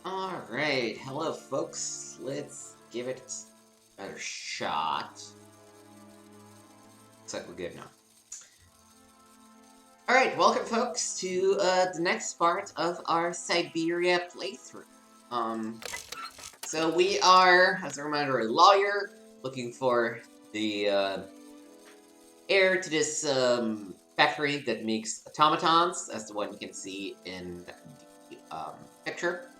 Alright, hello folks. Let's give it another shot. Looks like we're good now. Alright, welcome folks to the next part of our Syberia playthrough. So we are, as a reminder, a lawyer looking for the heir to this factory that makes automatons, as the one you can see in the picture.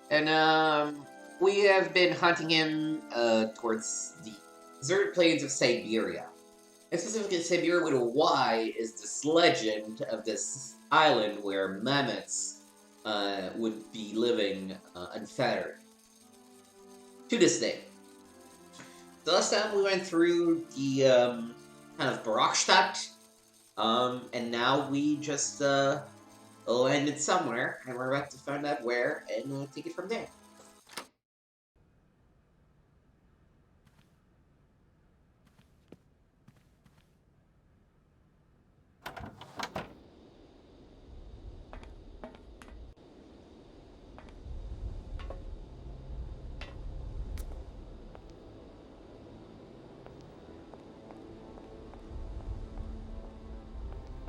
And we have been hunting him towards the deserted plains of Syberia. And specifically, Syberia with a Y is this legend of this island where mammoths would be living unfettered. To this day. The last time we went through the kind of Barakstadt, and now we just landed somewhere, and we're about to find out where and take it from there.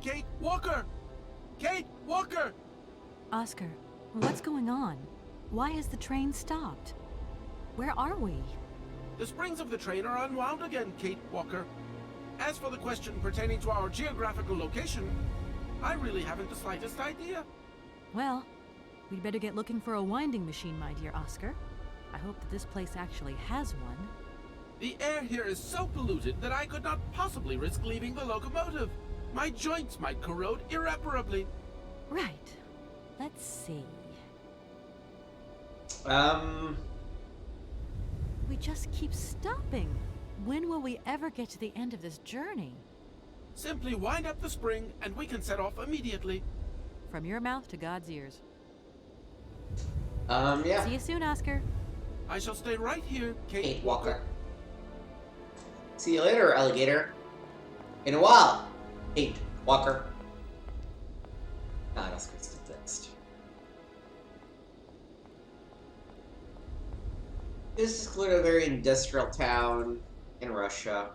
Kate Walker! Kate Walker! Oscar, what's going on? Why has the train stopped? Where are we? The springs of the train are unwound again, Kate Walker. As for the question pertaining to our geographical location, I really haven't the slightest idea. Well, we'd better get looking for a winding machine, my dear Oscar. I hope that this place actually has one. The air here is so polluted that I could not possibly risk leaving the locomotive. My joints might corrode irreparably. Right. Let's see. We just keep stopping. When will we ever get to the end of this journey? Simply wind up the spring and we can set off immediately. From your mouth to God's ears. Yeah. See you soon, Oscar. I shall stay right here, Kate Walker. See you later, alligator. In a while, Kate Walker. That's good text. This is clearly a very industrial town in Russia.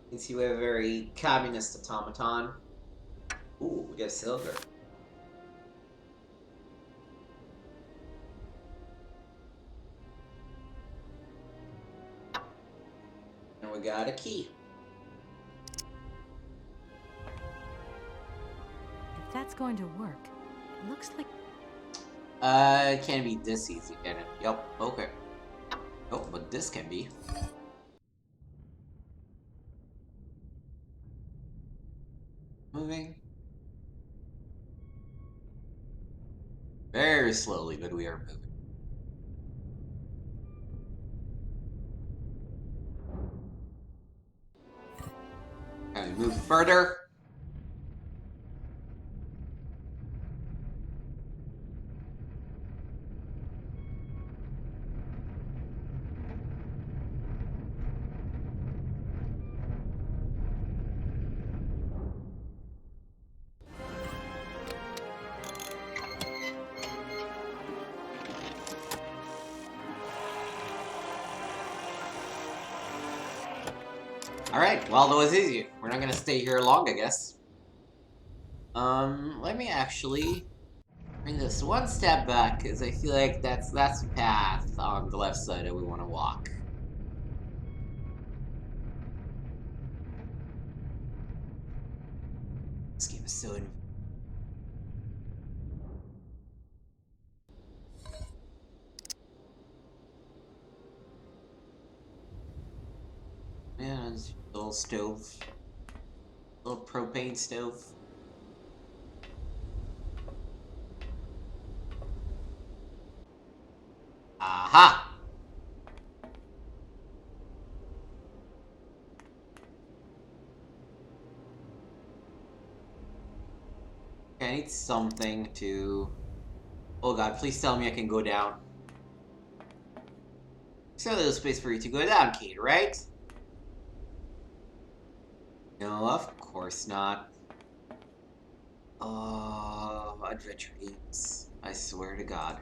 You can see we have a very communist automaton. Ooh, we got silver. And we got a key. If that's going to work, it looks like... It can't be this easy, can it? Yup, okay. Oh, but this can be. Moving. Very slowly, but we are moving. Can we move further? Alright, well, that was easy. We're not gonna stay here long, I guess. Let me actually bring this one step back, because I feel like that's the path on the left side that we want to walk. This game is so yeah, it's a little stove. Little propane stove. Aha! Okay, I need something to... Oh god, please tell me I can go down. There's a little space for you to go down, Kate, right? No, of course not. Oh, adventure games. I swear to God.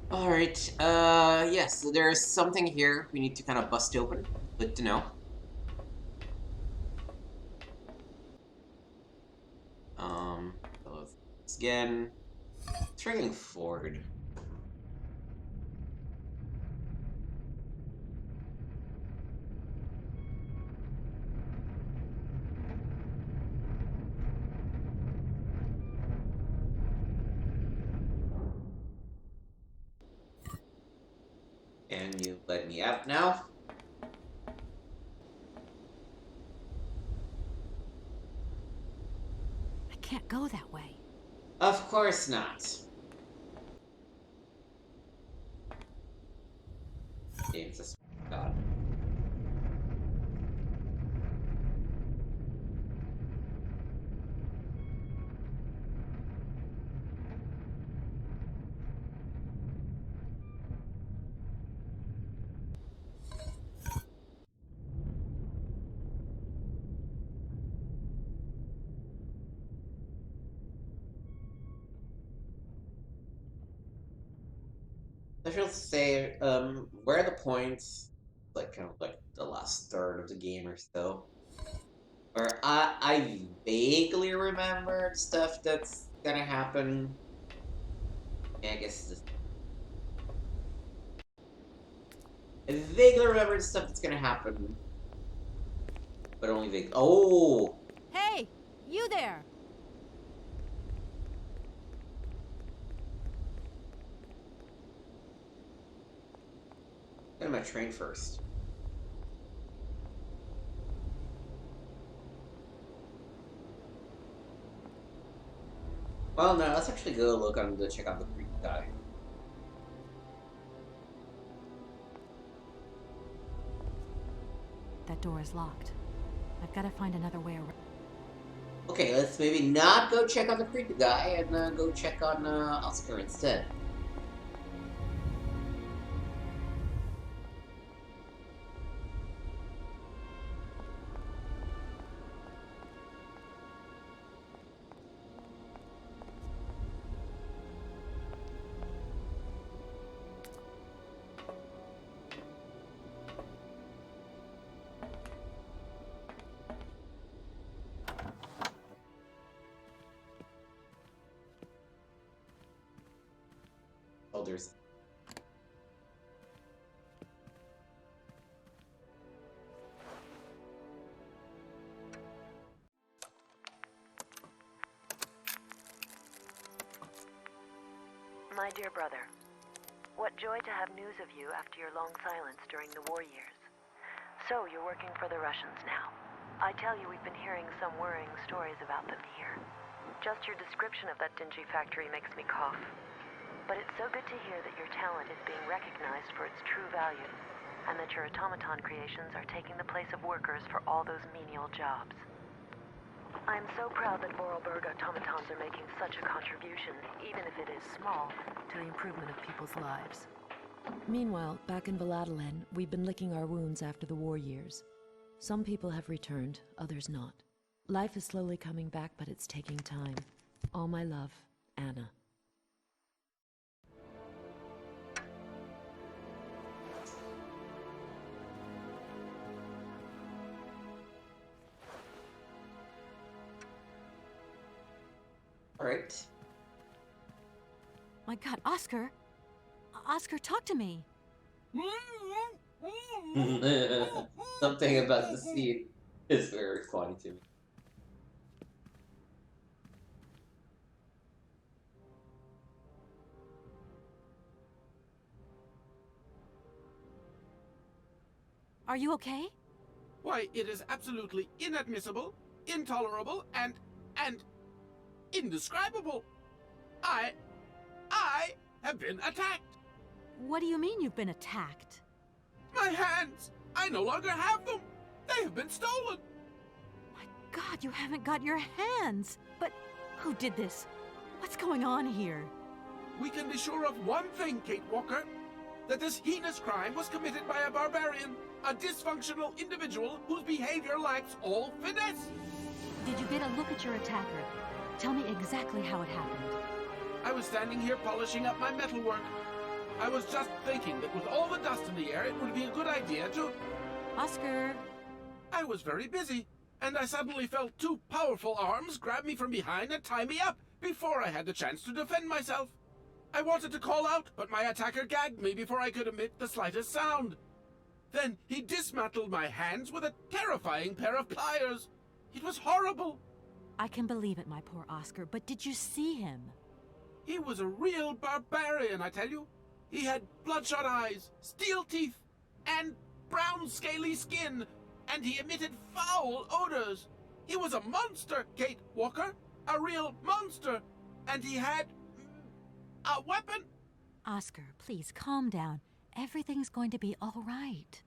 Alright, yes, so there's something here we need to kind of bust open. Good to know. So again, turning forward. Can you let me out now? I can't go that way. Of course not. Games, I swear to God. I should say, where are the points? Like, kind of like the last third of the game or so. Where I vaguely remember stuff that's gonna happen. Yeah, I guess this, I vaguely remember the stuff that's gonna happen, but only vaguely. Oh, Hey! You there! get my train first. Well, no, let's actually go look on the check out the creep guy. That door is locked. I've got to find another way around. Okay, let's maybe not go check on the creepy guy and go check on Oscar instead. Oh, there's. My dear brother, what joy to have news of you after your long silence during the war years. So, you're working for the Russians now. I tell you, we've been hearing some worrying stories about them here. Just your description of that dingy factory makes me cough. But it's so good to hear that your talent is being recognized for its true value, and that your automaton creations are taking the place of workers for all those menial jobs. I'm so proud that Vorarlberg automatons are making such a contribution, even if it is small, to the improvement of people's lives. Meanwhile, back in Valladolid, we've been licking our wounds after the war years. Some people have returned, others not. Life is slowly coming back, but it's taking time. All my love, Anna. Alright. My god, Oscar! Oscar, talk to me! Something about the scene is very funny to me. Are you okay? Why, it is absolutely inadmissible, intolerable, and indescribable. I have been attacked. What do you mean you've been attacked? My hands! I no longer have them. They have been stolen. My God, you haven't got your hands! But who did this? What's going on here? We can be sure of one thing, Kate Walker. That this heinous crime was committed by a barbarian. A dysfunctional individual whose behavior lacks all finesse. Did you get a look at your attacker? Tell me exactly how it happened. I was standing here polishing up my metalwork. I was just thinking that with all the dust in the air, it would be a good idea to... Oscar! I was very busy, and I suddenly felt two powerful arms grab me from behind and tie me up before I had the chance to defend myself. I wanted to call out, but my attacker gagged me before I could emit the slightest sound. Then he dismantled my hands with a terrifying pair of pliers. It was horrible. I can believe it, my poor Oscar, but did you see him? He was a real barbarian, I tell you. He had bloodshot eyes, steel teeth, and brown scaly skin, and he emitted foul odors. He was a monster, Kate Walker, a real monster, and he had a weapon. Oscar, please calm down. Everything's going to be all right.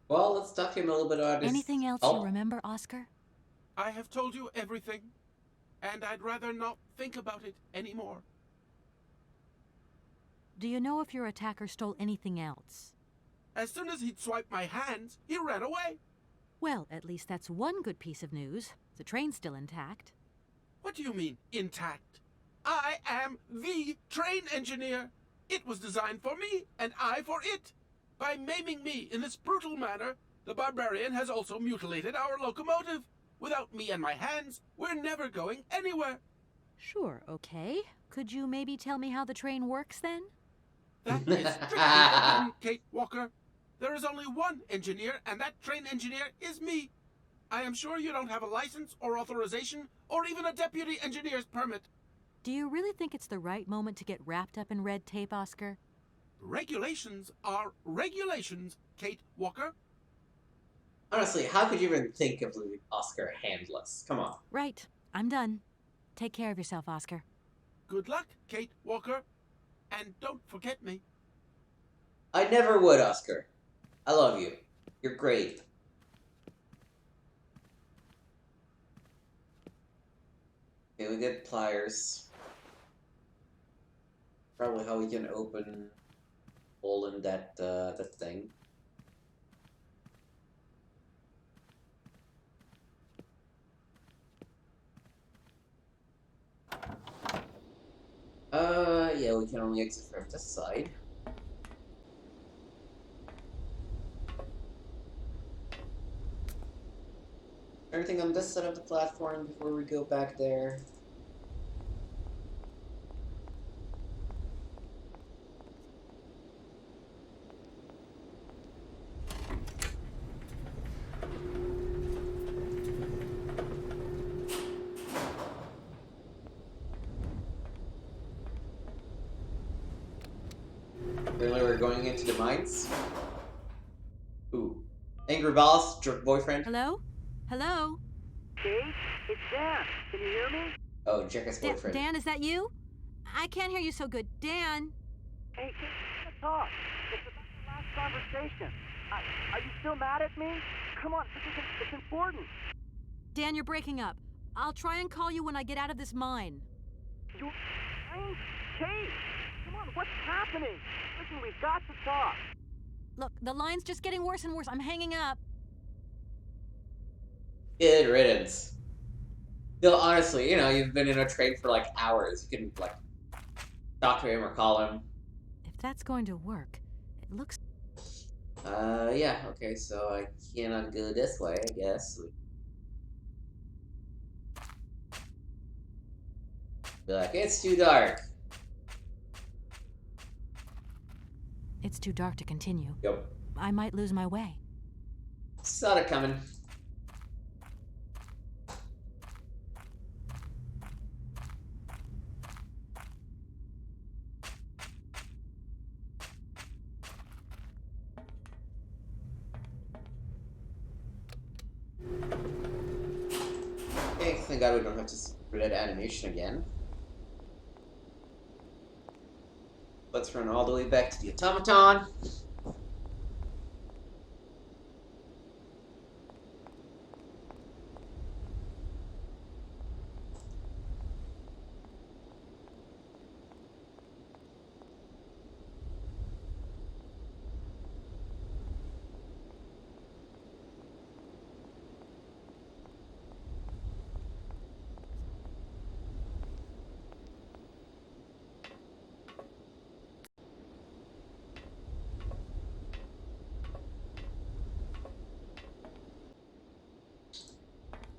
Well, let's talk to him a little bit about his... Anything else you remember, Oscar? I have told you everything, and I'd rather not think about it anymore. Do you know if your attacker stole anything else? As soon as he'd swiped my hands, he ran away. Well, at least that's one good piece of news. The train's still intact. What do you mean, intact? I am the train engineer. It was designed for me, and I for it. By maiming me in this brutal manner, the barbarian has also mutilated our locomotive. Without me and my hands, we're never going anywhere. Sure, okay. Could you maybe tell me how the train works, then? That is strictly forbidden, Kate Walker. There is only one engineer, and that train engineer is me. I am sure you don't have a license or authorization or even a deputy engineer's permit. Do you really think it's the right moment to get wrapped up in red tape, Oscar? Regulations are regulations, Kate Walker. Honestly, how could you even think of leaving Oscar handless? Come on. Right. I'm done. Take care of yourself, Oscar. Good luck, Kate Walker. And don't forget me. I never would, Oscar. I love you. You're great. Okay, we get pliers. Probably how we can open hole in that that thing. Yeah, we can only exit from this side. Everything on this side of the platform before we go back there. Clearly we're going into the mines. Ooh. Angry boss, jerk boyfriend. Hello? Hello? Kate, it's Dan. Can you hear me? Oh, Jackass boyfriend. Dan, is that you? I can't hear you so good. Dan? Hey, Kate, let's talk. It's about the last conversation. Are you still mad at me? Come on, it's important. Dan, you're breaking up. I'll try and call you when I get out of this mine. You... Kate! Come on, what's happening? Listen, we've got to talk. Look, the line's just getting worse and worse. I'm hanging up. Good riddance. Still, honestly, you know, you've been in a train for like hours. You can, like, talk to him or call him. If that's going to work, it looks... Yeah, okay, so I cannot go this way, I guess. Be like, it's too dark. It's too dark to continue. Yep. I might lose my way. Saw it coming. Okay, thank God we don't have to do that animation again. Let's run all the way back to the automaton.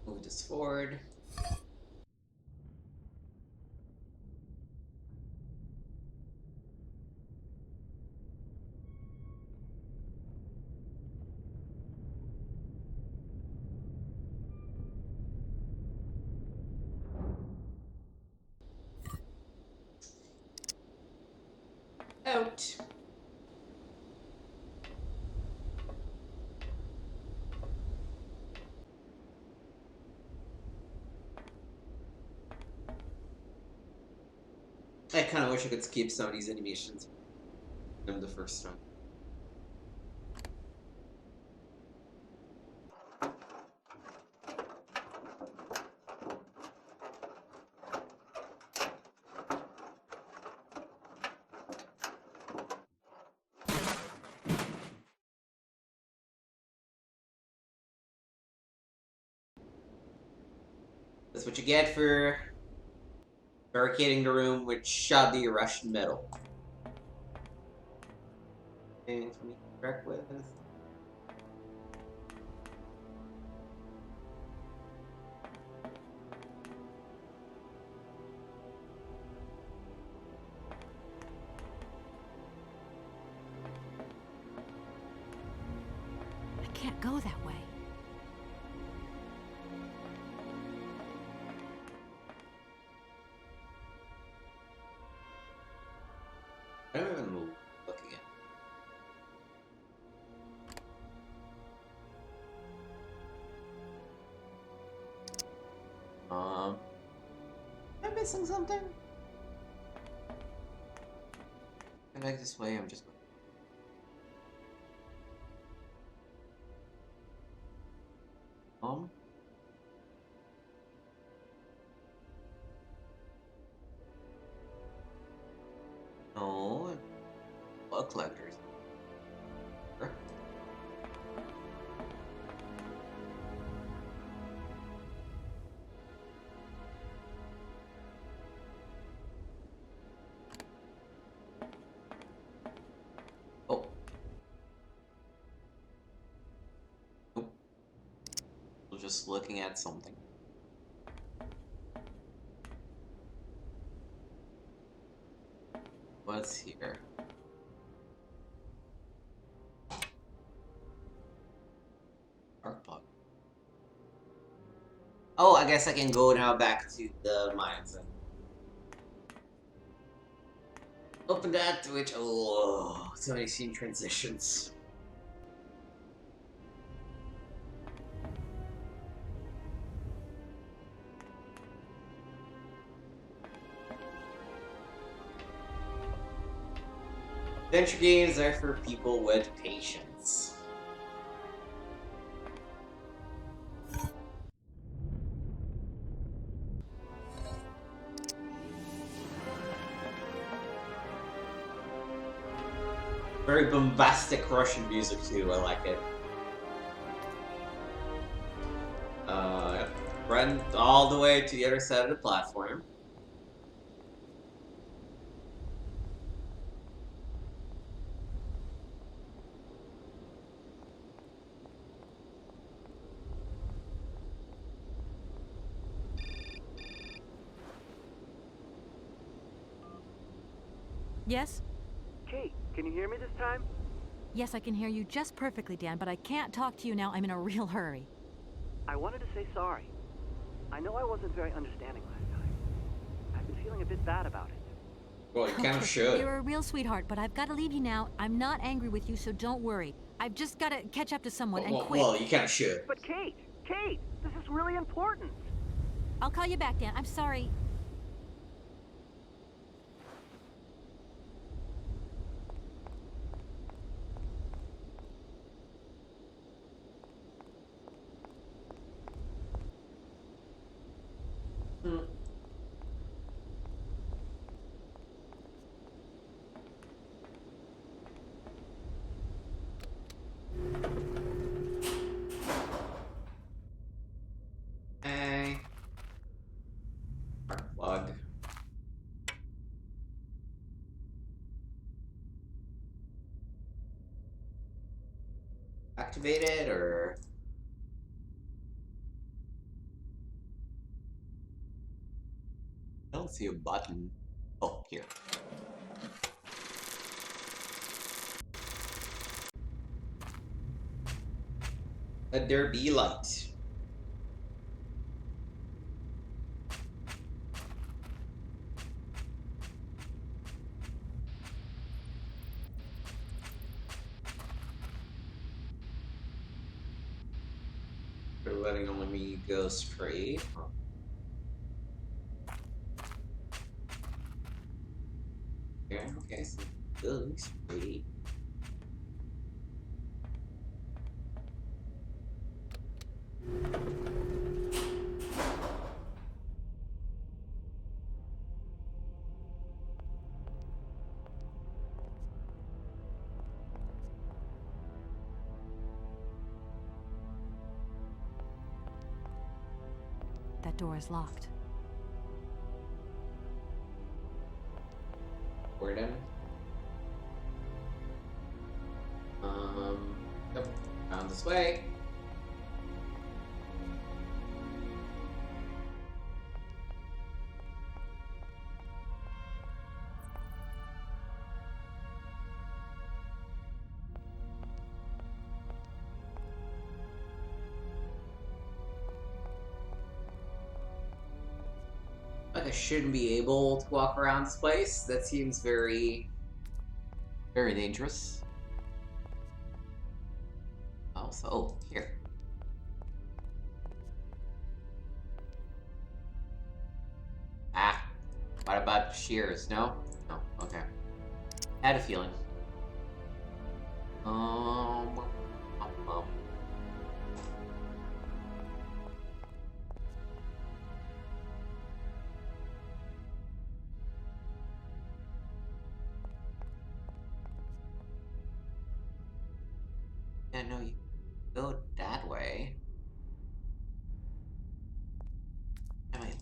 Move this forward. Out. I kind of wish I could skip some of these animations from the first time. That's what you get for barricading the room with shoddy Russian metal. Things for me to track with. I can't go that way. I don't even look again. Am I missing something? If I like this way, I'm just going. No, bug collectors. Sure. Oh. Nope. I was just looking at something. What's here? Dark bug. Oh, I guess I can go now back to the mines and open that, which, oh, so many scene transitions. Adventure games are for people with patience. Very bombastic Russian music too, I like it. Run all the way to the other side of the platform. Yes? Kate, can you hear me this time? Yes, I can hear you just perfectly, Dan, but I can't talk to you now. I'm in a real hurry. I wanted to say sorry. I know I wasn't very understanding last time. I've been feeling a bit bad about it. Well, you kind of Okay, should. You're a real sweetheart, but I've got to leave you now. I'm not angry with you, so don't worry. I've just got to catch up to someone, and quick. Well, you kind of should. But Kate, this is really important. I'll call you back, Dan. I'm sorry. activate it, or... I don't see a button. Oh, here. Let there be light. They're letting only me go straight. Huh. Yeah, okay, so going straight. That door is locked. We're done. Yep, down this way. Like I shouldn't be able to walk around this place. That seems very, very dangerous. Also, oh, here. Ah, what about shears? No? No, okay. Had a feeling. Um, um. Yeah, no, you go that way. I might...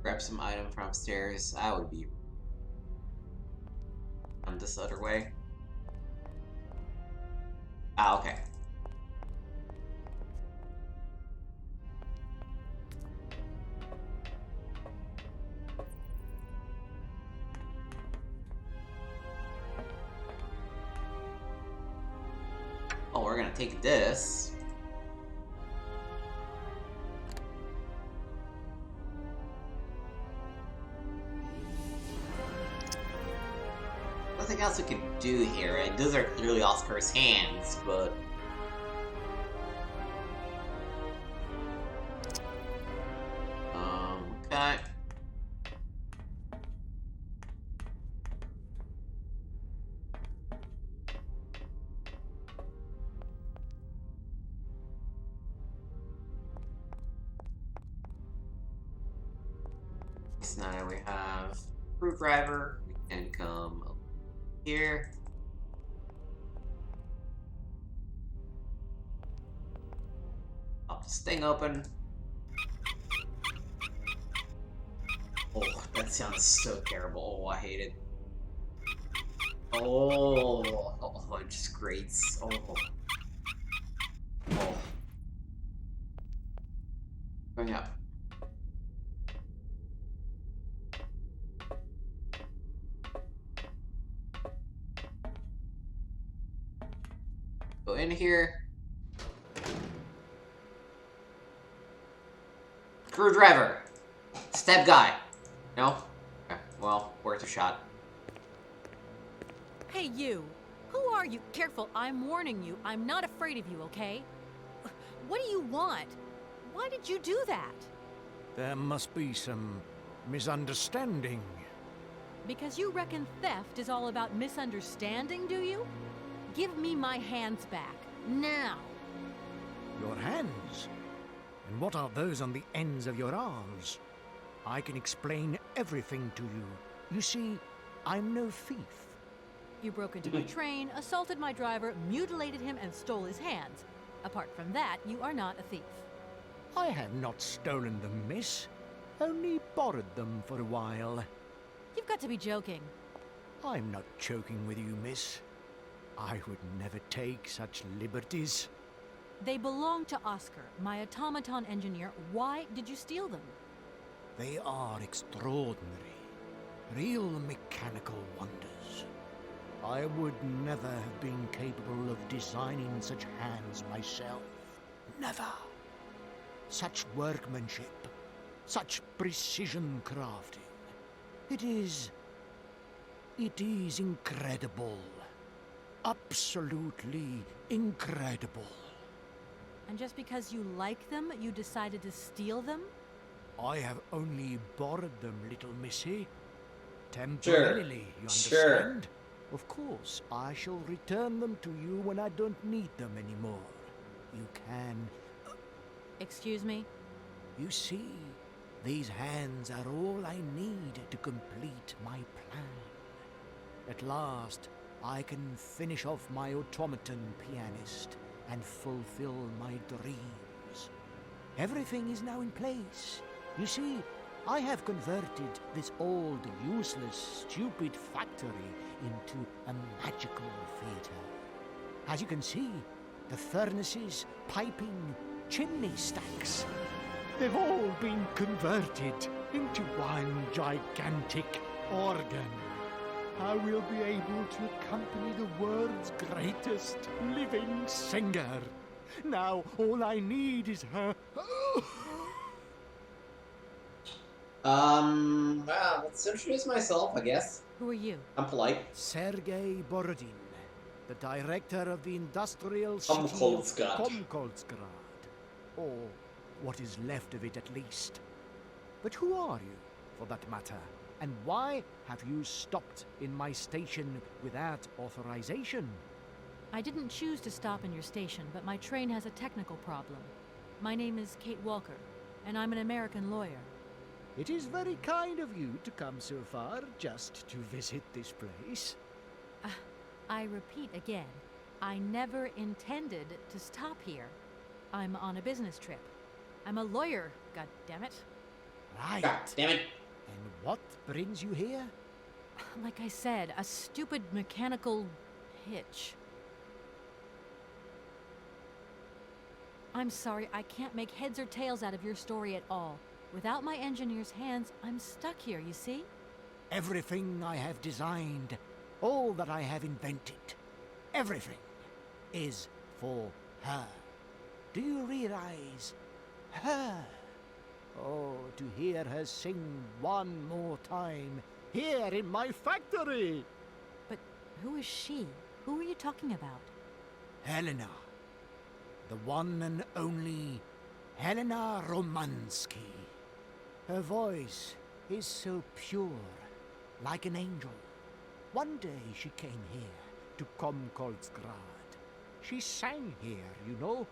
grab some item from upstairs. I would be on this other way. Ah, okay. Oh, we're gonna take this. Nothing else we could do here, right? Those are clearly Oscar's hands, but... okay. So now we have screwdriver. We can come over here. Pop this thing open. Oh, that sounds so terrible. Oh, I hate it. Oh, it just grates. Oh. Oh. Going up. Go in here. Screwdriver. Step guy. No? Okay, well, worth a shot. Hey, you! Who are you? Careful, I'm warning you. I'm not afraid of you, okay? What do you want? Why did you do that? There must be some misunderstanding. Because you reckon theft is all about misunderstanding, do you? Give me my hands back. Now! Your hands? And what are those on the ends of your arms? I can explain everything to you. You see, I'm no thief. You broke into my train, assaulted my driver, mutilated him, and stole his hands. Apart from that, you are not a thief. I have not stolen them, miss. Only borrowed them for a while. You've got to be joking. I'm not joking with you, miss. I would never take such liberties. They belong to Oscar, my automaton engineer. Why did you steal them? They are extraordinary. Real mechanical wonders. I would never have been capable of designing such hands myself. Never. Such workmanship. Such precision crafting. It is incredible. Absolutely incredible. And just because you like them, you decided to steal them? I have only borrowed them, little missy. Temporarily, you understand? Of course, I shall return them to you when I don't need them anymore. You can... Excuse me? You see, these hands are all I need to complete my plan. At last, I can finish off my automaton pianist and fulfill my dreams. Everything is now in place. You see, I have converted this old, useless, stupid factory into a magical theatre. As you can see, the furnaces, piping, chimney stacks, they've all been converted into one gigantic organ. I will be able to accompany the world's greatest living singer. Now, all I need is her... Well, let's introduce myself, I guess. Who are you? I'm polite. Sergei Borodin, the director of the industrial city of Komkolzgrad. Komkolzgrad. Or what is left of it, at least. But who are you, for that matter? And why have you stopped in my station without authorization? I didn't choose to stop in your station, but my train has a technical problem. My name is Kate Walker, and I'm an American lawyer. It is very kind of you to come so far just to visit this place. I repeat again, I never intended to stop here. I'm on a business trip. I'm a lawyer, goddammit. Right. God damn it. And what brings you here? Like I said, a stupid mechanical hitch. I'm sorry, I can't make heads or tails out of your story at all. Without my engineer's hands, I'm stuck here, you see? Everything I have designed, all that I have invented, everything is for her. Do you realize? Her. Oh, to hear her sing one more time, here in my factory! But who is she? Who are you talking about? Helena. The one and only Helena Romansky. Her voice is so pure, like an angel. One day she came here to Komkolzgrad. She sang here, you know,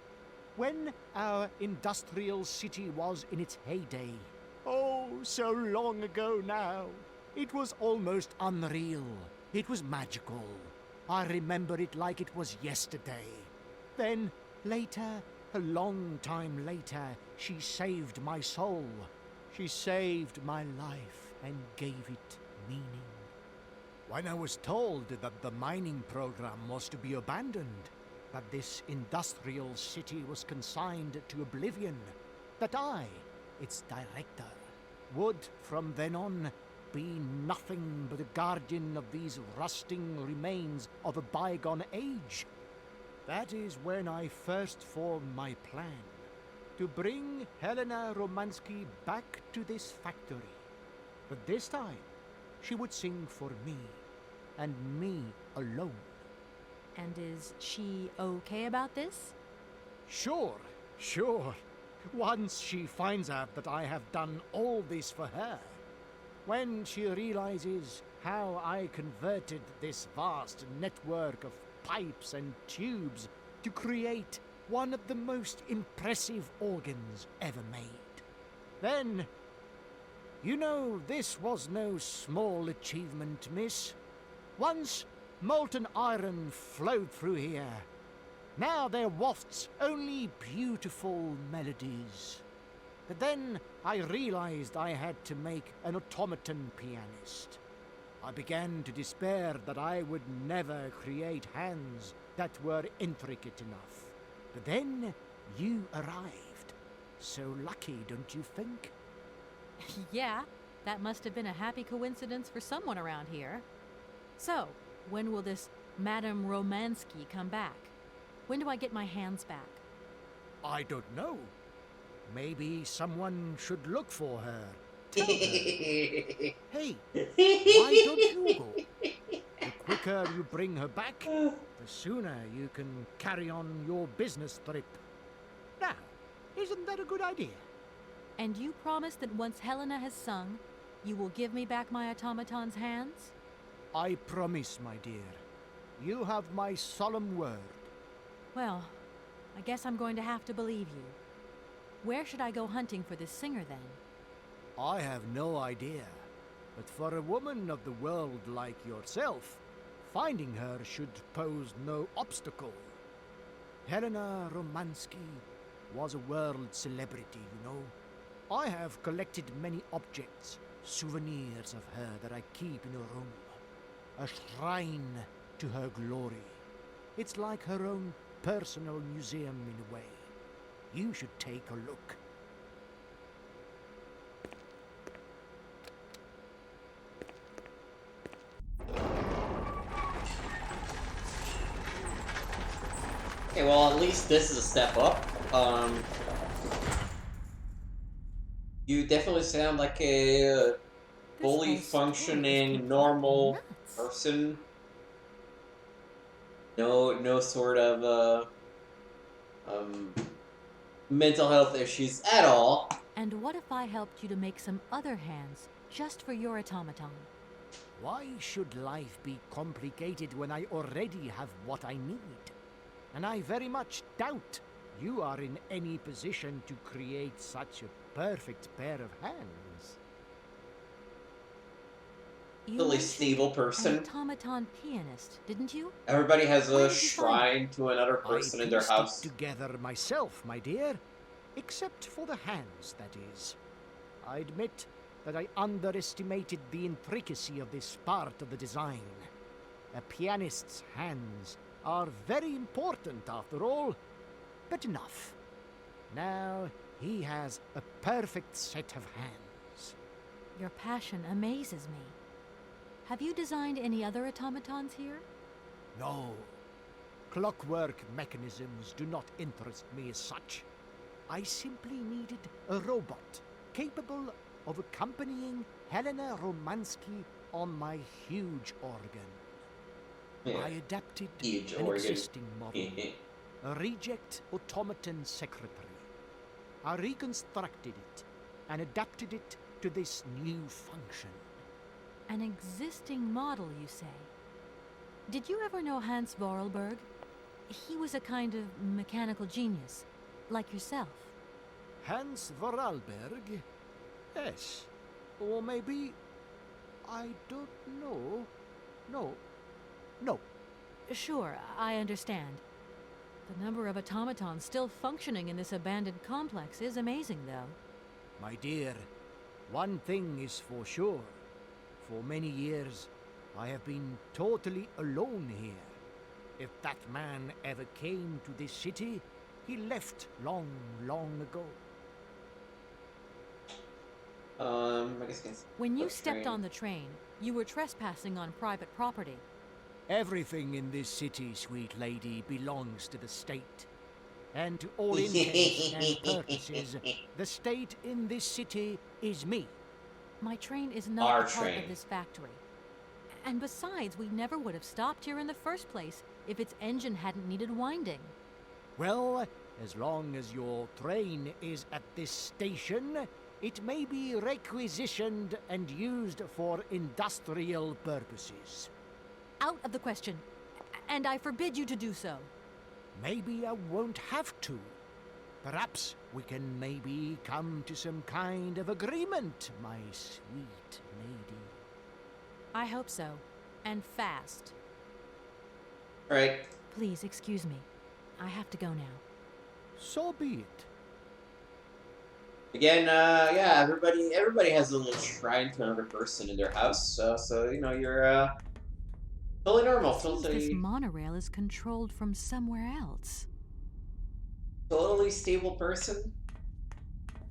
when our industrial city was in its heyday. Oh, so long ago now. It was almost unreal. It was magical. I remember it like it was yesterday. Then, later, a long time later, she saved my soul. She saved my life and gave it meaning. When I was told that the mining program was to be abandoned, that this industrial city was consigned to oblivion, that I, its director, would from then on be nothing but a guardian of these rusting remains of a bygone age, that is when I first formed my plan. To bring Helena Romansky back to this factory. But this time, she would sing for me, and me alone. And is she okay about this? Sure. Once she finds out that I have done all this for her, when she realizes how I converted this vast network of pipes and tubes to create one of the most impressive organs ever made. Then, you know, this was no small achievement, miss. Once molten iron flowed through here. Now there wafts only beautiful melodies. But then I realized I had to make an automaton pianist. I began to despair that I would never create hands that were intricate enough. But then you arrived. So lucky, don't you think? Yeah, that must have been a happy coincidence for someone around here. So, when will this Madame Romansky come back? When do I get my hands back? I don't know. Maybe someone should look for her. Tell her. Hey, why don't you go? The quicker you bring her back, the sooner you can carry on your business trip. Now, isn't that a good idea? And you promise that once Helena has sung, you will give me back my automaton's hands? I promise, my dear. You have my solemn word. Well, I guess I'm going to have to believe you. Where should I go hunting for this singer then? I have no idea. But for a woman of the world like yourself, finding her should pose no obstacle. Helena Romansky was a world celebrity, you know. I have collected many objects, souvenirs of her that I keep in a room. A shrine to her glory. It's like her own personal museum in a way. You should take a look. Okay, well, at least this is a step up. You definitely sound like a fully This whole story just functioning, keeps normal nuts. person. No sort of mental health issues at all. And what if I helped you to make some other hands just for your automaton? Why should life be complicated when I already have what I need? And I very much doubt you are in any position to create such a perfect pair of hands. You Really mentioned stable an person. automaton pianist, didn't you? Everybody has Where a did you find shrine to another person I in their pieced house. it together myself, my dear. Except for the hands, that is. I admit that I underestimated the intricacy of this part of the design. A pianist's hands are very important, after all. But enough. Now he has a perfect set of hands. Your passion amazes me. Have you designed any other automatons here? No. Clockwork mechanisms do not interest me as such. I simply needed a robot capable of accompanying Helena Romansky on my huge organ. Yeah, I adapted huge an organ. existing model, a reject automaton secretary. I reconstructed it and adapted it to this new function. An existing model, you say? Did you ever know Hans Vorarlberg? He was a kind of mechanical genius, like yourself. Hans Vorarlberg? Yes. Or maybe... I don't know. No. Sure, I understand. The number of automatons still functioning in this abandoned complex is amazing, though. My dear, one thing is for sure. For many years, I have been totally alone here. If that man ever came to this city, he left long ago. I guess I can When you the stepped train. on the train, you were trespassing on private property. Everything in this city, sweet lady, belongs to the state. And to all intents and purposes, the state in this city is me. My train is not Our a part train. of this factory. And besides, we never would have stopped here in the first place if its engine hadn't needed winding. Well, as long as your train is at this station, it may be requisitioned and used for industrial purposes. Out of the question. And I forbid you to do so. Maybe I won't have to. Perhaps we can maybe come to some kind of agreement, my sweet lady. I hope so. And fast. Right. Please excuse me. I have to go now. So be it. Again, yeah, everybody has a little shrine to another person in their house, so you know you're totally normal, Seems this monorail is controlled from somewhere else. totally stable person,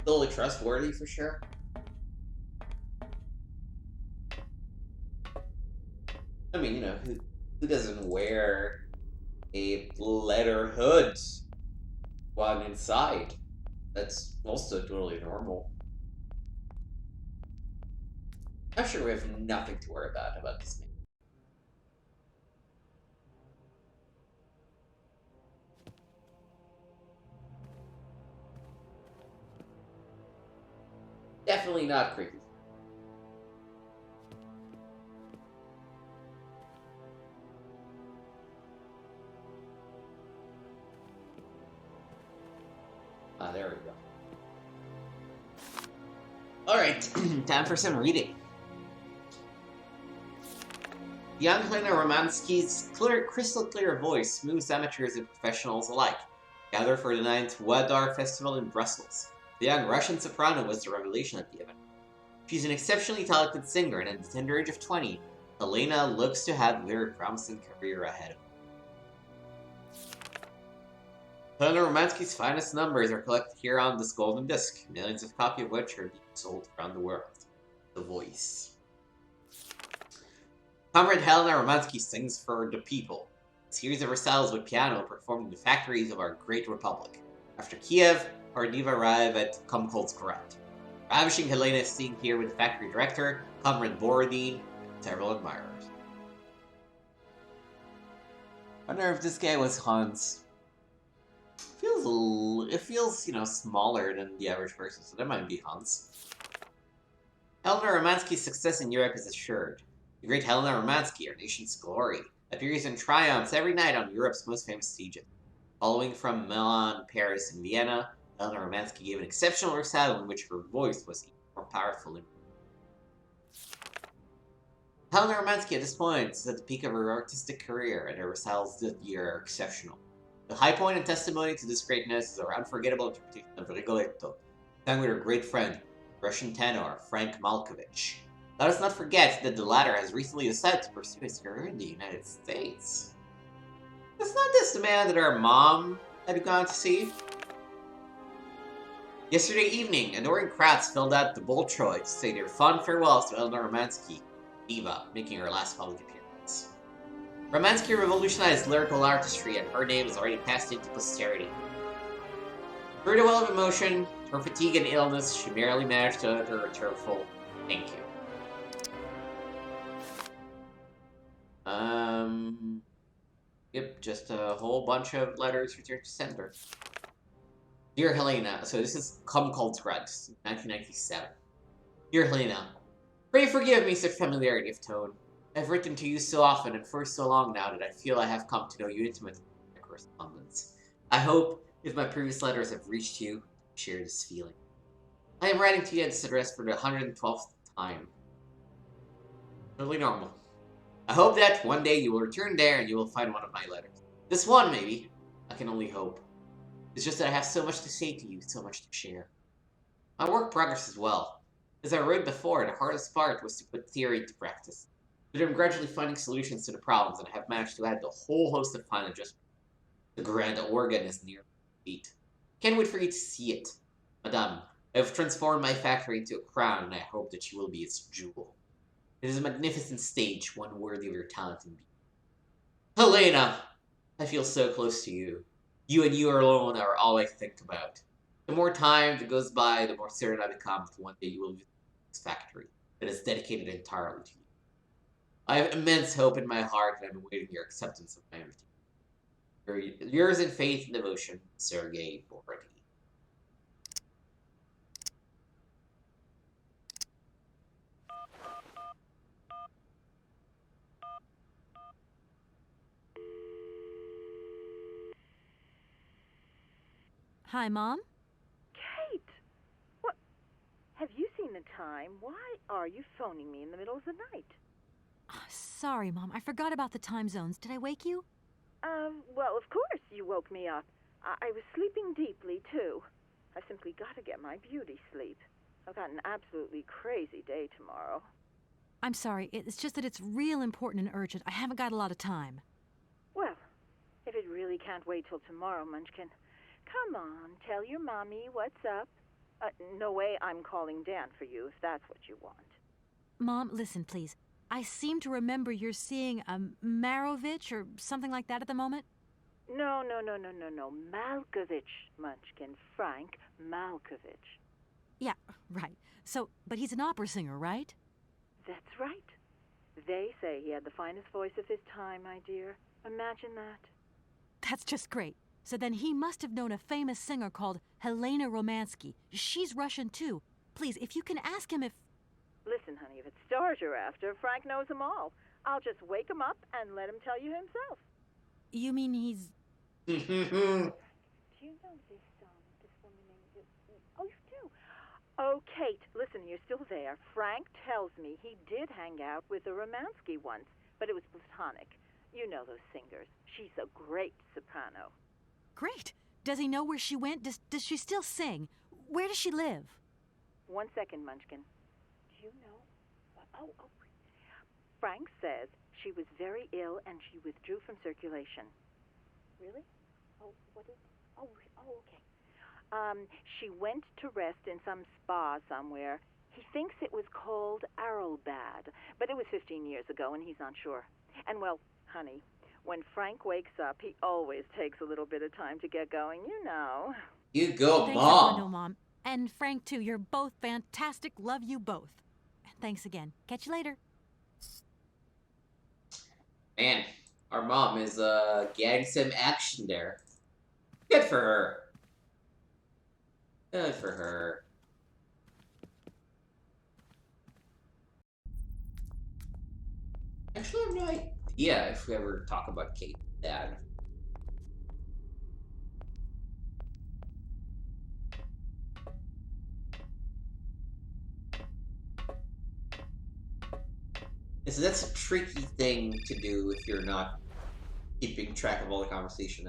totally trustworthy for sure. I mean, you know, who doesn't wear a leather hood while inside? That's also totally normal. I'm sure we have nothing to worry about this man. Definitely not creepy. Ah, there we go. Alright, time for some reading. Young Helena Romansky's crystal clear voice moves amateurs and professionals alike. Gather for the 9th Wadar Festival in Brussels. The young Russian soprano was the revelation at the event. She's an exceptionally talented singer, and at the tender age of 20, Helena looks to have a very promising career ahead of her. Helena Romansky's finest numbers are collected here on this golden disc, millions of copies of which are being sold around the world. The Voice. Comrade Helena Romansky sings for the people. A series of recitals with piano performed in the factories of our great republic. After Kiev, Niva arrive at Komkolskrad. Ravishing Helena is seen here with the factory director, Comrade Borodin, and several admirers. I wonder if this guy was Hans. It feels, you know, smaller than the average person, so that might be Hans. Helena Romansky's success in Europe is assured. The great Helena Romansky, our nation's glory, appears in triumphs every night on Europe's most famous stages. Following from Milan, Paris, and Vienna, Helena Romansky gave an exceptional recital in which her voice was even more powerful. Helena Romansky at this point is at the peak of her artistic career, and her recitals this year are exceptional. The high point and testimony to this greatness is our unforgettable interpretation of Rigoletto, sung with her great friend, Russian tenor Frank Malkovich. Let us not forget that the latter has recently decided to pursue his career in the United States. Is not this the man that our mom had gone to see? Yesterday evening, adoring crowds filled out the Bolshoi to say their fond farewells to Helena Romansky, diva, making her last public appearance. Romansky revolutionized lyrical artistry, and her name is already passed into posterity. Through the well of emotion, her fatigue and illness, she merely managed to utter a tearful thank you. Yep, just a whole bunch of letters returned to sender. Dear Helena, so this is Come Cold Scruggs, 1997. Dear Helena, pray forgive me such familiarity of tone. I've written to you so often and for so long now that I feel I have come to know you intimately in my correspondence. I hope, if my previous letters have reached you, share this feeling. I am writing to you at this address for the 112th time. Totally normal. I hope that one day you will return there and you will find one of my letters. This one, maybe. I can only hope. It's just that I have so much to say to you, so much to share. My work progresses well. As I wrote before, the hardest part was to put theory into practice. But I'm gradually finding solutions to the problems, and I have managed to add a whole host of fine adjustments. The grand organ is near complete. Can't wait for you to see it. Madame, I have transformed my factory into a crown, and I hope that you will be its jewel. It is a magnificent stage, one worthy of your talent and beauty. Helena! I feel so close to you. You and you alone are all I think about. The more time that goes by, the more certain I become that one day you will visit this factory that is dedicated entirely to you. I have immense hope in my heart, and I'm awaiting your acceptance of my invitation. Yours in faith and devotion, Sergei Borodin. Hi, Mom? Kate! What? Have you seen the time? Why are you phoning me in the middle of the night? Sorry, Mom. I forgot about the time zones. Did I wake you? Well, of course you woke me up. I was sleeping deeply, too. I've simply got to get my beauty sleep. I've got an absolutely crazy day tomorrow. I'm sorry, it's just that it's real important and urgent. I haven't got a lot of time. Well, if it really can't wait till tomorrow, Munchkin, come on, tell your mommy what's up. No way I'm calling Dan for you if that's what you want. Mom, listen, please. I seem to remember you're seeing a Marovich or something like that at the moment. No. Malkovich, Munchkin. Frank Malkovich. Yeah, right. So, but he's an opera singer, right? That's right. They say he had the finest voice of his time, my dear. Imagine that. That's just great. So then he must have known a famous singer called Helena Romansky. She's Russian, too. Please, if you can ask him if... Listen, honey, if it's stars you're after, Frank knows them all. I'll just wake him up and let him tell you himself. You mean he's... Do you know this woman named... Oh, you do? Oh, Kate, listen, you're still there. Frank tells me he did hang out with a Romansky once, but it was platonic. You know those singers. She's a great soprano. Great. Does he know where she went? Does she still sing? Where does she live? 1 second, Munchkin. Do you know? Oh. Frank says she was very ill and she withdrew from circulation. Really? Oh, what is... Oh, okay. She went to rest in some spa somewhere. He thinks it was called Arlbad, but it was 15 years ago and he's not sure. And, well, honey, when Frank wakes up, he always takes a little bit of time to get going, you know. You go, Thanks, Mom. Mom. And Frank, too. You're both fantastic. Love you both. Thanks again. Catch you later. Man, our mom is getting some action there. Good for her. Good for her. Actually, I have no idea if we ever talk about Kate and Dad. So that's a tricky thing to do if you're not keeping track of all the conversation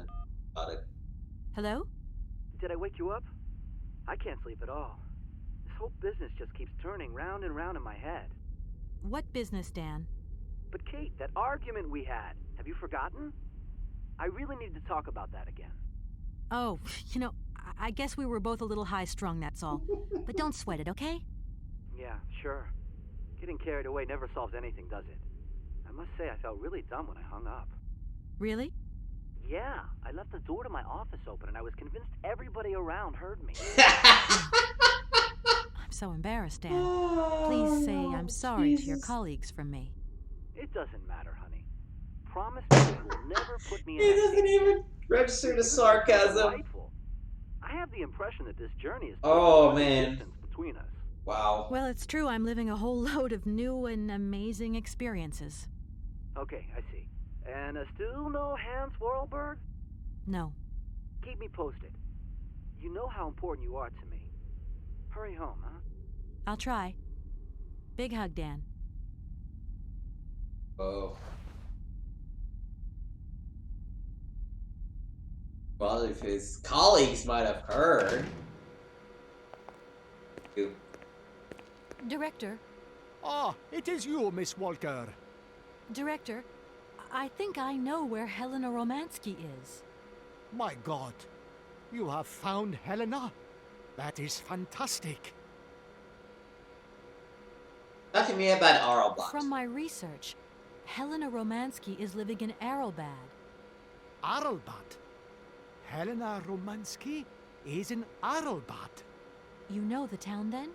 about it. Hello? Did I wake you up? I can't sleep at all. This whole business just keeps turning round and round in my head. What business, Dan? But Kate, that argument we had, have you forgotten? I really need to talk about that again. Oh, I guess we were both a little high-strung, that's all. But don't sweat it, okay? Yeah, sure. Getting carried away never solves anything, does it? I must say I felt really dumb when I hung up. Really? Yeah, I left the door to my office open and I was convinced everybody around heard me. I'm so embarrassed, Dan. Please say I'm sorry to your colleagues from me. It doesn't matter, honey. Promise me that you will never put me in He that doesn't situation. even register the This is sarcasm. delightful. I have the impression that this journey is Oh, putting man. distance between us. Wow. Well, it's true. I'm living a whole load of new and amazing experiences. Okay, I see. And still no Hans Warlberg? No. Keep me posted. You know how important you are to me. Hurry home, huh? I'll try. Big hug, Dan. Oh. Well, if his colleagues might have heard. Ew. Director, Ah, it is you, Miss Walker. Director, I think I know where Helena Romansky is. My God, you have found Helena? That is fantastic. Talk to me about Arlbot. From my research, Helena Romansky is living in Arlbad. Arlbat. Helena Romansky is in Arlbat. You know the town, then?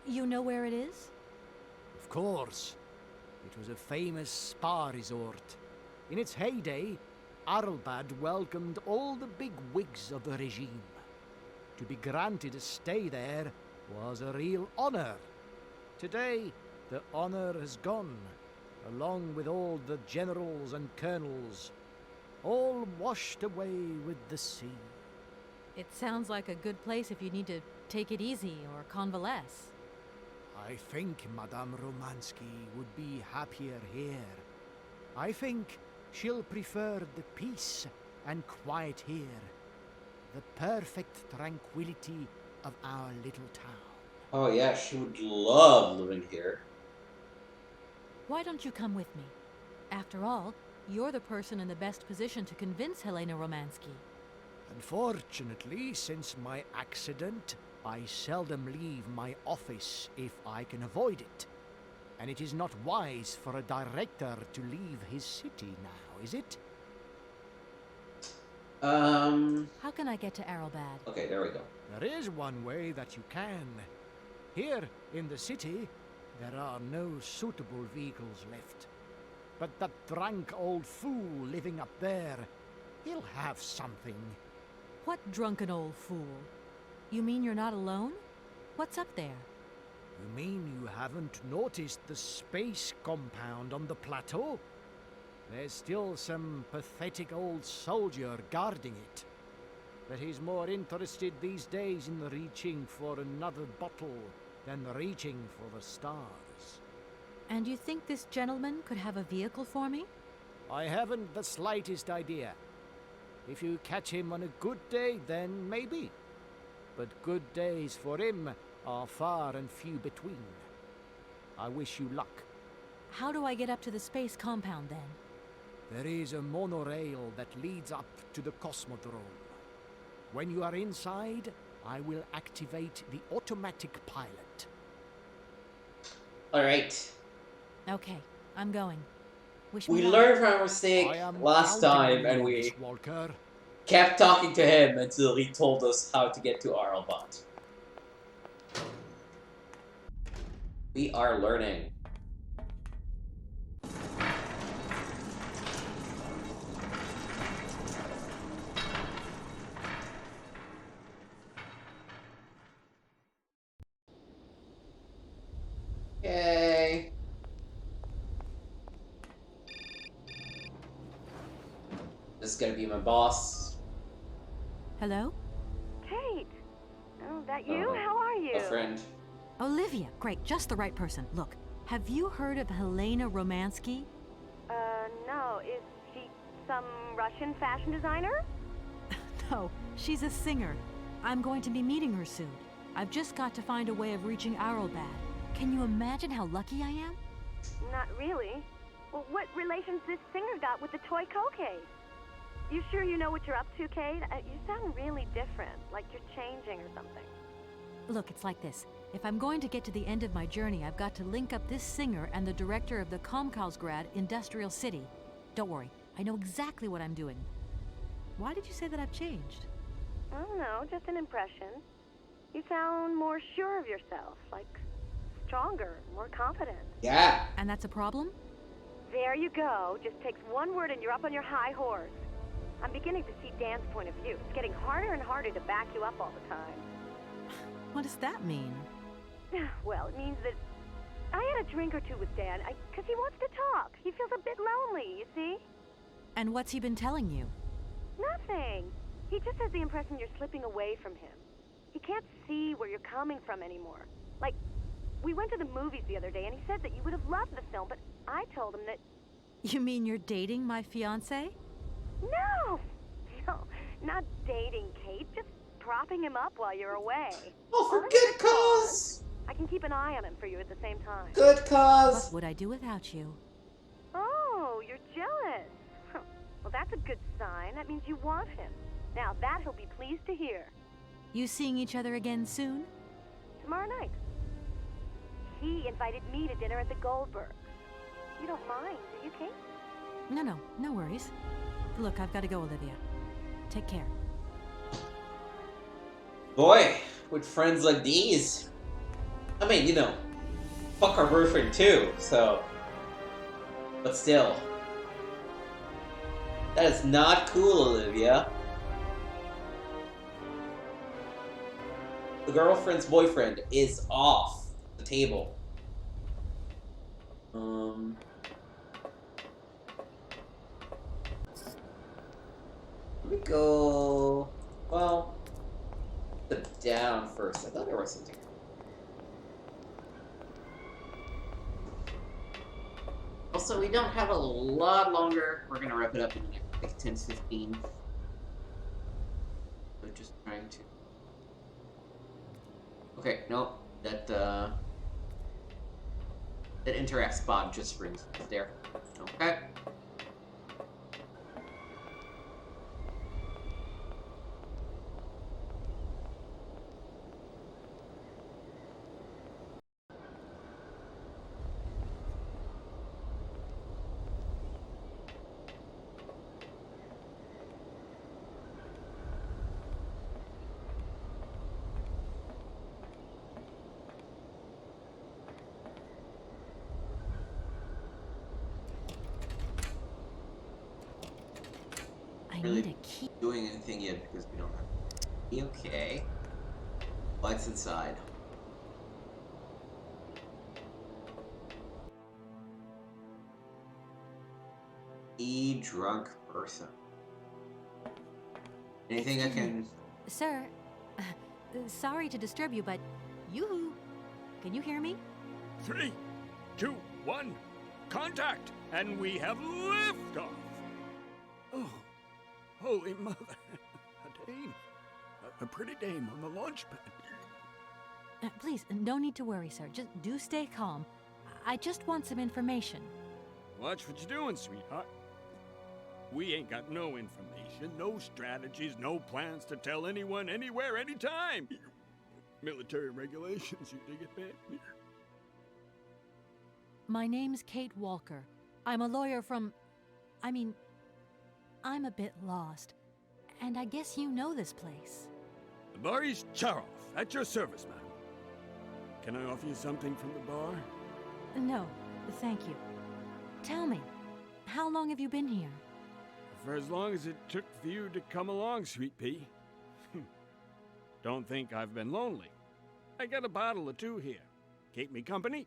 You know where it is? Of course. It was a famous spa resort. In its heyday, Arlbad welcomed all the big wigs of the regime. To be granted a stay there was a real honor. Today, the honor has gone, along with all the generals and colonels, all washed away with the sea. It sounds like a good place if you need to take it easy or convalesce. I think Madame Romansky would be happier here. I think she'll prefer the peace and quiet here. The perfect tranquility of our little town. Oh yeah, she would love living here. Why don't you come with me? After all, you're the person in the best position to convince Helena Romansky. Unfortunately, since my accident, I seldom leave my office if I can avoid it. And it is not wise for a director to leave his city now, is it? How can I get to Arrowbad? Okay, there we go. There is one way that you can. Here in the city, there are no suitable vehicles left. But that drunk old fool living up there, he'll have something. What drunken old fool? You mean you're not alone? What's up there? You mean you haven't noticed the space compound on the plateau? There's still some pathetic old soldier guarding it. But he's more interested these days in reaching for another bottle than reaching for the stars. And you think this gentleman could have a vehicle for me? I haven't the slightest idea. If you catch him on a good day, then maybe. But good days for him are far and few between. I wish you luck. How do I get up to the space compound then? There is a monorail that leads up to the Cosmodrome. When you are inside, I will activate the automatic pilot. Alright. Okay, I'm going. Wish me We luck. learned from our mistake I am last counting time, on and you, we Miss Walker. kept talking to him until he told us how to get to Arlbot. We are learning. Yay. This is gonna be my boss. Hello? Kate! Oh, that you? Oh, How are you? A friend. Olivia, great, just the right person. Look, have you heard of Helena Romansky? No. Is she some Russian fashion designer? No, she's a singer. I'm going to be meeting her soon. I've just got to find a way of reaching Arrowbad. Can you imagine how lucky I am? Not really. Well, what relation's this singer got with the toy case? You sure you know what you're up to, Kate? You sound really different, like you're changing or something. Look, it's like this. If I'm going to get to the end of my journey, I've got to link up this singer and the director of the Comkausgrad Industrial City. Don't worry, I know exactly what I'm doing. Why did you say that I've changed? I don't know, just an impression. You sound more sure of yourself, like stronger, more confident. Yeah. And that's a problem? There you go. Just takes one word and you're up on your high horse. I'm beginning to see Dan's point of view. It's getting harder and harder to back you up all the time. What does that mean? Well, it means that I had a drink or two with Dan, because he wants to talk. He feels a bit lonely, you see? And what's he been telling you? Nothing. He just has the impression you're slipping away from him. He can't see where you're coming from anymore. Like, we went to the movies the other day, and he said that you would have loved the film, but I told him that... You mean you're dating my fiancé? No! No, not dating, Kate. Just propping him up while you're away. Oh, for All good in cause! I can keep an eye on him for you at the same time. Good cause! What would I do without you? Oh, you're jealous. Huh. Well, that's a good sign. That means you want him. Now, that he'll be pleased to hear. You seeing each other again soon? Tomorrow night. He invited me to dinner at the Goldbergs. You don't mind, do you, Kate? No worries. Look, I've got to go, Olivia. Take care. Boy, with friends like these. I mean, you know, fuck our boyfriend too, so. But still. That is not cool, Olivia. The girlfriend's boyfriend is off the table. Let me go. Well, put down first. I thought there was something. Also, we don't have a lot longer. We're gonna wrap it up in like 10 to 15. So just trying to. Okay, no, that interact spot just springs there. Okay. I Really need a key. doing anything yet because we don't have. Okay. Lights inside. Drunk person. Anything I Excuse me. can. Sir, sorry to disturb you, but yoo-hoo. Can you hear me? 3, 2, 1, contact, and we have liftoff. Oh, holy mother! A dame, a pretty dame on the launch pad. Please, no need to worry, sir. Just do stay calm. I just want some information. Watch what you're doing, sweetheart. We ain't got no information, no strategies, no plans to tell anyone, anywhere, anytime. Military regulations, you dig it, man? My name's Kate Walker. I'm a lawyer from... I'm a bit lost. And I guess you know this place. Boris Charov, at your service, madam. Can I offer you something from the bar? No, thank you. Tell me, how long have you been here? For as long as it took for you to come along, sweet pea. Don't think I've been lonely. I got a bottle or two here. Keep me company?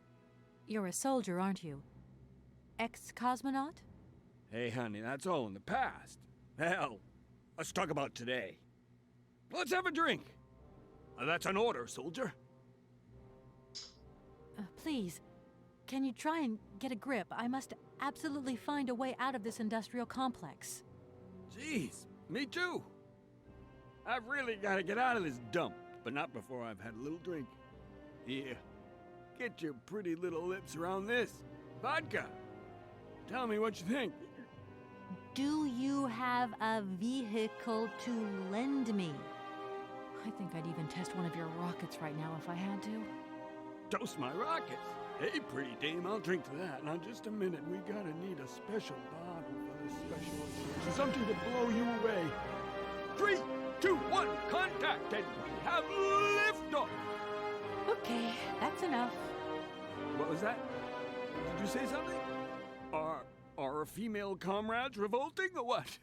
You're a soldier, aren't you? Ex-cosmonaut? Hey, honey, that's all in the past. Hell, let's talk about today. Let's have a drink. That's an order, soldier. Please, can you try and get a grip? I must absolutely find a way out of this industrial complex. Jeez, me too. I've really got to get out of this dump, but not before I've had a little drink. Here, get your pretty little lips around this. Vodka. Tell me what you think. Do you have a vehicle to lend me? I think I'd even test one of your rockets right now if I had to. Toast my rockets. Hey, pretty dame, I'll drink to that. Now, just a minute. We gotta need a special bottle for this special occasion. Something to blow you away. 3, 2, 1, contact, and we have liftoff. Okay, that's enough. What was that? Did you say something? Are our female comrades revolting or what?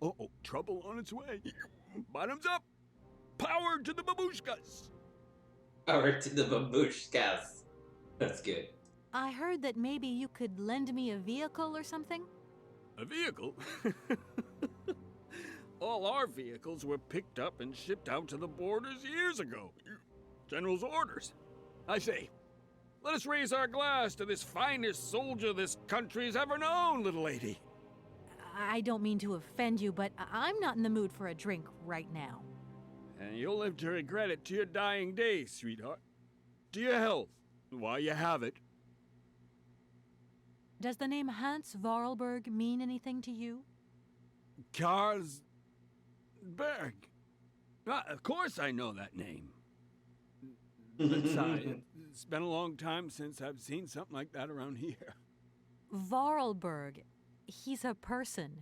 Oh, trouble on its way. Bottoms up. Power to the babushkas. Power to the babushkas. That's good. I heard that maybe you could lend me a vehicle or something? A vehicle? All our vehicles were picked up and shipped out to the borders years ago. General's orders. I say, let us raise our glass to this finest soldier this country's ever known, little lady. I don't mean to offend you, but I'm not in the mood for a drink right now. And you'll live to regret it to your dying days, sweetheart. To your health, while you have it. Does the name Hans Vorarlberg mean anything to you? Karlsberg. Of course I know that name. Besides, it's been a long time since I've seen something like that around here. Vorarlberg. He's a person.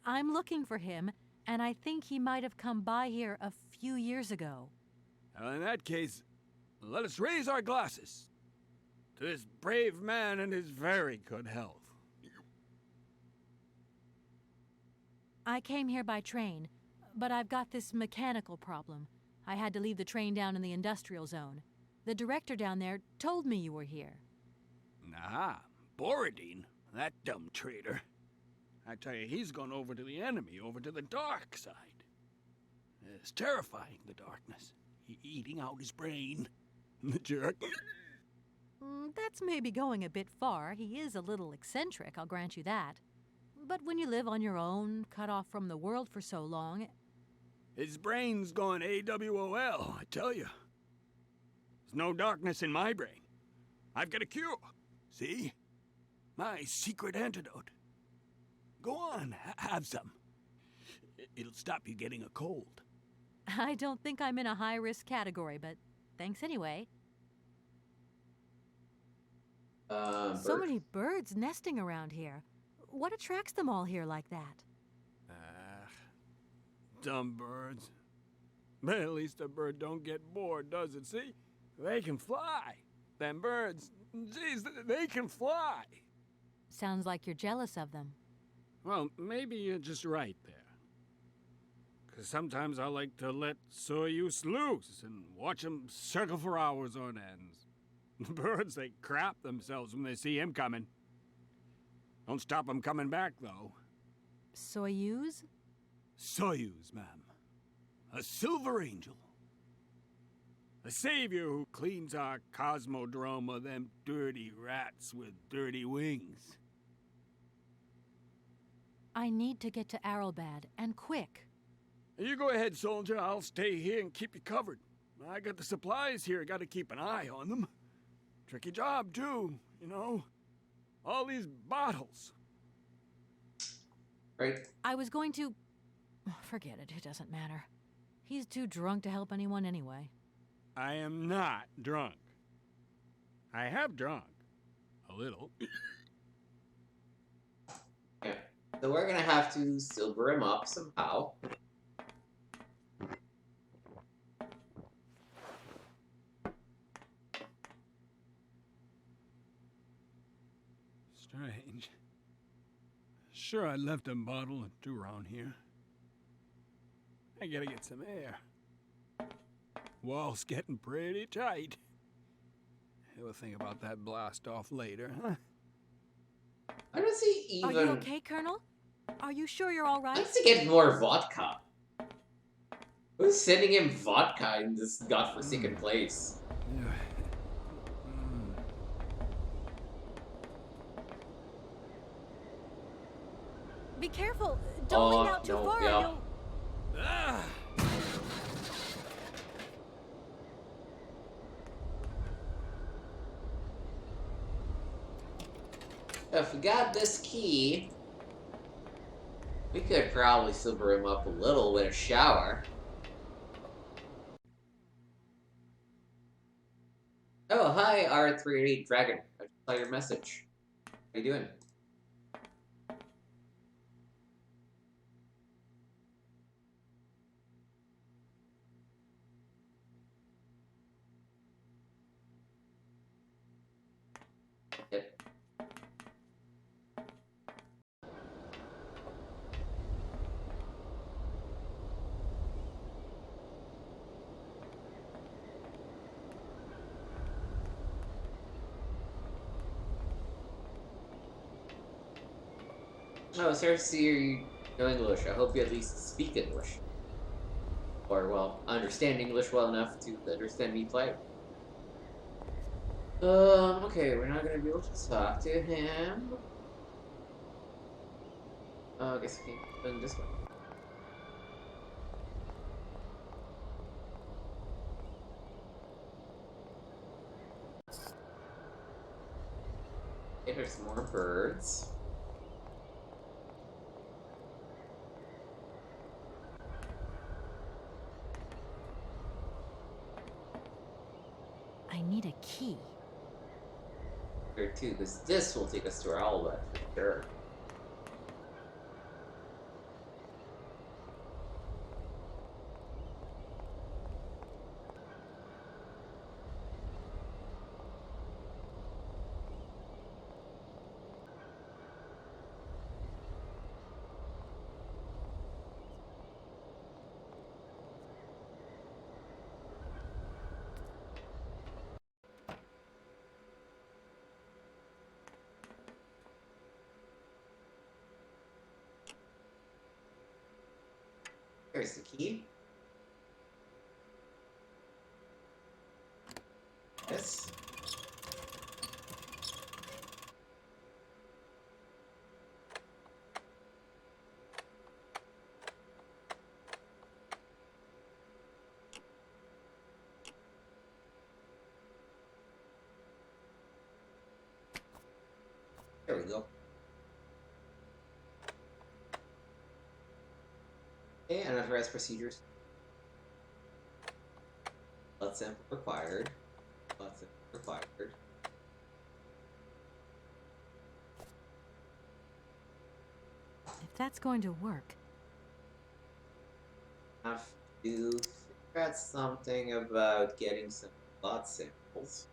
I'm looking for him, and I think he might have come by here a few years ago. Well, in that case, let us raise our glasses to this brave man and his very good health. I came here by train, but I've got this mechanical problem. I had to leave the train down in the industrial zone. The director down there told me you were here. Ah, Borodine, that dumb traitor. I tell you, he's gone over to the enemy, over to the dark side. It's terrifying, the darkness. Eating out his brain. The jerk. That's maybe going a bit far. He is a little eccentric, I'll grant you that. But when you live on your own, cut off from the world for so long... His brain's gone AWOL, I tell you. There's no darkness in my brain. I've got a cure. See? My secret antidote. Go on, have some. It'll stop you getting a cold. I don't think I'm in a high-risk category, but thanks anyway. So many birds nesting around here. What attracts them all here like that? Dumb birds. But at least a bird don't get bored, does it? See? They can fly. Them birds, geez, they can fly. Sounds like you're jealous of them. Well, maybe you're just right there. 'Cause sometimes I like to let Soyuz loose and watch them circle for hours on end. The birds, they crap themselves when they see him coming. Don't stop him coming back, though. Soyuz? Soyuz, ma'am. A silver angel. A savior who cleans our cosmodrome of them dirty rats with dirty wings. I need to get to Arrowbad, and quick. You go ahead, soldier. I'll stay here and keep you covered. I got the supplies here. I gotta keep an eye on them. Tricky job, too, you know. All these bottles. Right. I was going to... Forget it, it doesn't matter. He's too drunk to help anyone anyway. I am not drunk. I have drunk. A little. Yeah. So we're gonna have to silver him up somehow. Strange. Sure, I left a bottle or two around here. I gotta get some air. Wall's getting pretty tight. We'll think about that blast off later, huh? I don't see even. Are you okay, Colonel? Are you sure you're all right? Let's to get more vodka. Who's sending him vodka in this godforsaken place? Be careful! Don't lean out too no, far. yeah. You'll... If we got this key, we could probably silver him up a little with a shower. Oh, hi, R38 Dragon. I just saw your message. How you doing? Yep. Oh, seriously, you know English. I hope you at least speak English. Or, well, understand English well enough to understand me play. Okay, we're not gonna be able to talk to him. I guess we can open this one. Okay, there's more birds. I need a key. Here too, because this will take us to our outlet for sure. There's the key. Yes. There we go. Okay, unauthorized procedures. Blood sample required. Blood sample required. If that's going to work. Have to figure out something about getting some blood samples.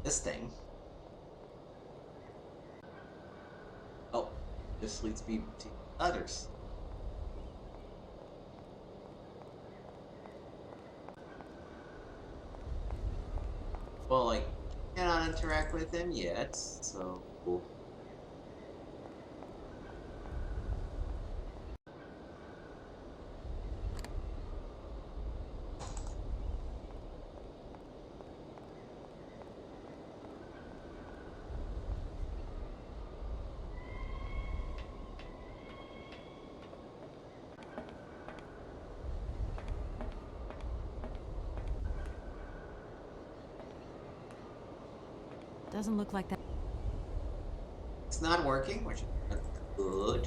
This thing. Oh, this leads me to others. Well, I cannot interact with him yet, so... Doesn't look like that. It's not working, which is good.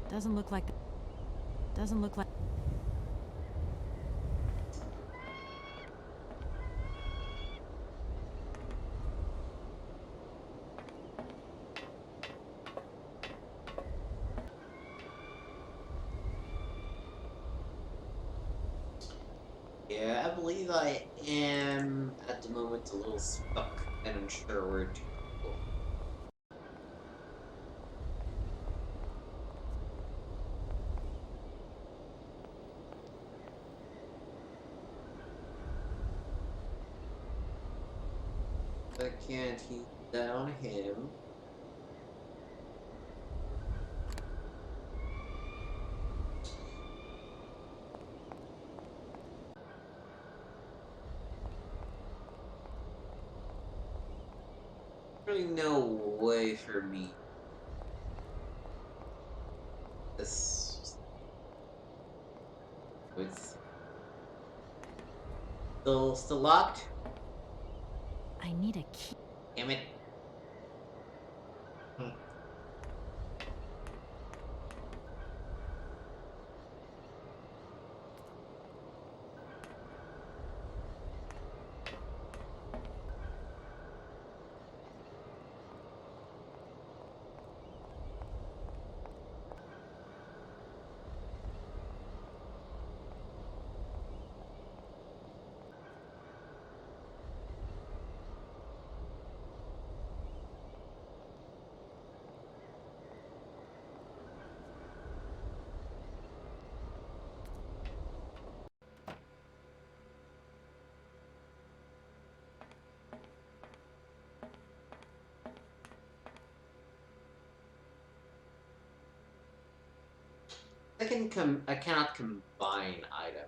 Doesn't look like that. Doesn't look like. Yeah, I believe I am at the moment a little stuck and unsure where to go. I can't heat down him. Really no way for me. This it's still locked. I need a key. Damn it. I cannot combine items.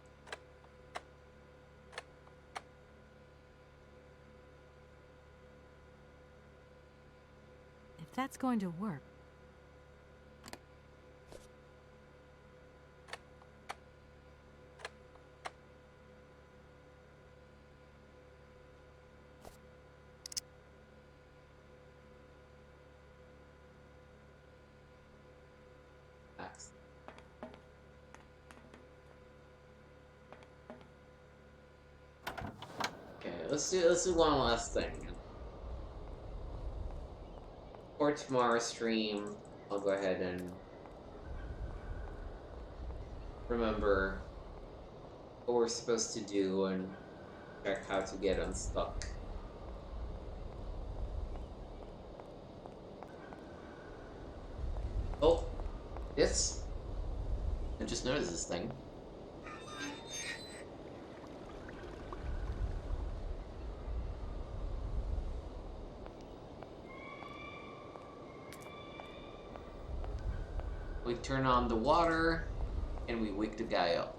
If that's going to work. Axe. Okay, let's do one last thing. For tomorrow's stream, I'll go ahead and remember what we're supposed to do and check how to get unstuck. Oh, this. I just noticed this thing. We turn on the water, and we wake the guy up.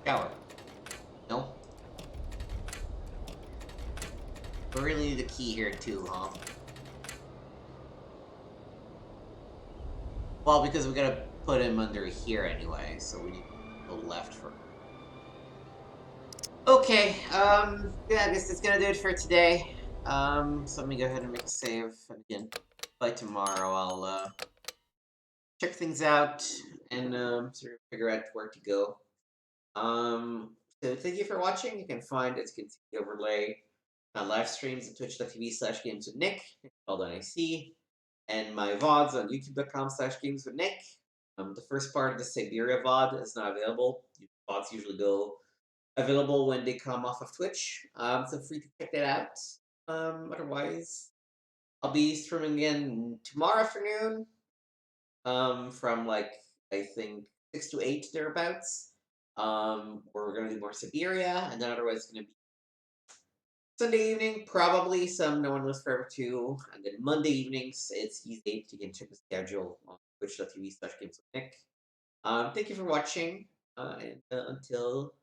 Shower. No? We really need the key here too, huh? Well, because we gotta put him under here anyway, so we need to go left for. Okay, yeah, I guess that's gonna do it for today. So let me go ahead and make a save. And again, by tomorrow, I'll check things out and sort of figure out where to go. So thank you for watching. You can find its continued overlay on live streams at twitch.tv/games with Nick, called NIC, and my VODs on youtube.com/games with Nick. The first part of the Syberia VOD is not available. VODs usually go available when they come off of Twitch. So free to check that out. Otherwise, I'll be streaming again tomorrow afternoon. From like I think 6 to 8 thereabouts. We're gonna do more Syberia, and then otherwise it's gonna be Sunday evening, probably some No One Lives Forever 2, and then Monday evenings it's Easy 8. You can check the schedule on twitch.tv/games with Nick. Thank you for watching, and until